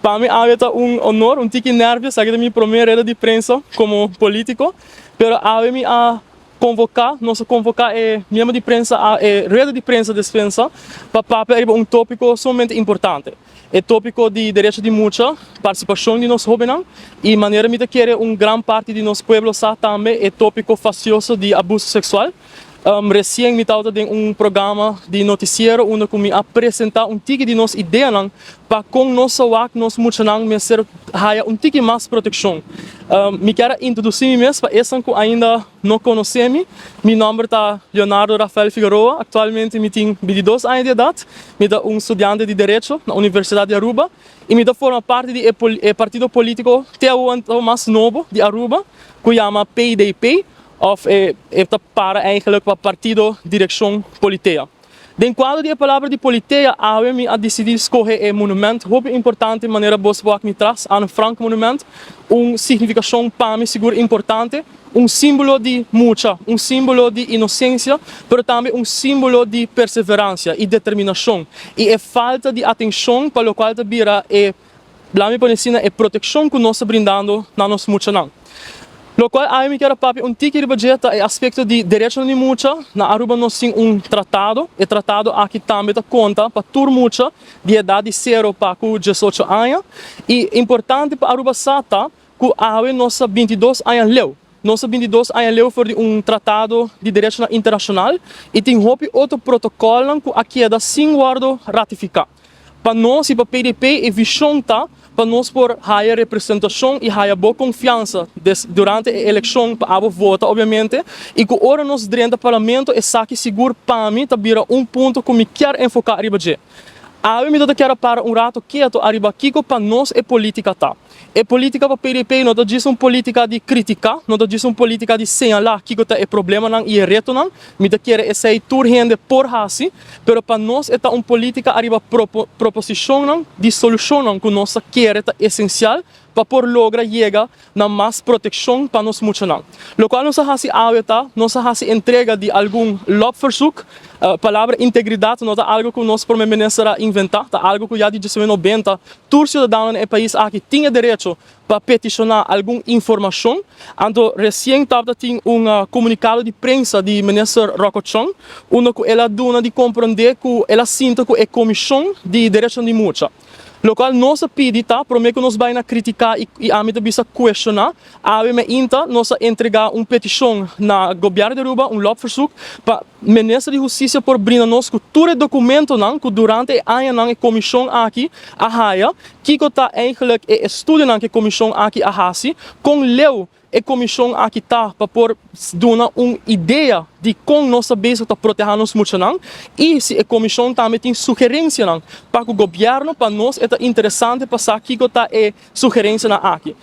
Para mí ha sido un honor, un tiki nervioso, que es mi primera rueda de prensa como político, pero a mí a convocar, membro de prensa a rede de prensa defensa para um tópico somente importante. É tópico de direito de muita participação de nós jovens e maneira de querer grande parte de nosso povo sabe também é tópico facioso de abuso sexual. Recém me estava em programa de noticiero onde me apresentar tique de nossa ideia para com nossa wak nós muito me ser tique mais proteção. Me quero introduzir mesmo para esse que ainda não conhecem. Meu nome é Leonardo Rafael Figueroa. Atualmente me tenho 22 anos de idade. Me da estudante de direito na Universidade de Aruba e me da forma parte do partido político o mais novo de Aruba, que chama PDP. Of para eigenlijk para partido direção politéia. Den quadro de palavra de politéia, a decidir escolher monumento, muito importante maneira boa que me traz, a Frank monumento, significação para mim seguro importante, símbolo de muita, símbolo de inocência, mas também símbolo de perseverança e determinação. E é falta de atenção para o qual vira lá me conhecida é proteção que nós brindando na nossa muita não. Lo qual a mim quero papi tique de budget é aspecto de direito de muita na Aruba nós temos tratado e tratado aqui também dá conta para tur muita de idade 0 para 18 anos e importante para Aruba sata que a nossa 22 anos leu. Nossa 22 anos leu foi tratado de direito internacional e tem outro protocolo que aqui é da sem guardo ratificar. Para nós e para PDP e visão tá para nós por higher representação e higher boa confiança durante a eleição para votar, obviamente, e que ora nós dentro do parlamento é saque seguro para mim, tá vira ponto que me quer enfocar arriba de. A mim me quero para rato quieto arriba kiko para nós é política tá. É política para PDP, não diz política de criticar, não diz política de señalar que é problema não e reto não, me quer essa turrende por hasi, pero para nós é política arriba proposição não, de solução não que nós quer é essencial para por lograr chegar na mais proteção para nós muito não. Lo qual nós hasi aveta, nós hasi entrega de algum lobverzoek, palavra integridade não é algo que nós por ministra inventar, é algo que já de 1990 todos os cidadãos no país aqui tinha direito para peticionar alguma informação. Então, recém estava tinha comunicado de prensa de ministra Rocco Chong, onde ela dona de compreender que ela sinta que é comissão de direito de muita. Lo qual nós pedimos, prometo que nós vamos criticar e a mim também questionar, a mim ainda nós entregar petição na governo de Aruba, lobverzoek, para o ministro de Justiça por brindar nos que todo documento que durante a ano a comissão aqui a haia, que está eigenlijk é estudo que a comissão aqui a hasi, com leu a comissão aqui está para por dar uma ideia de como nós sabemos para proteger nos muito não e se a comissão também tem sugerência não para o governo para nós é interessante passar que está é sugerência aqui.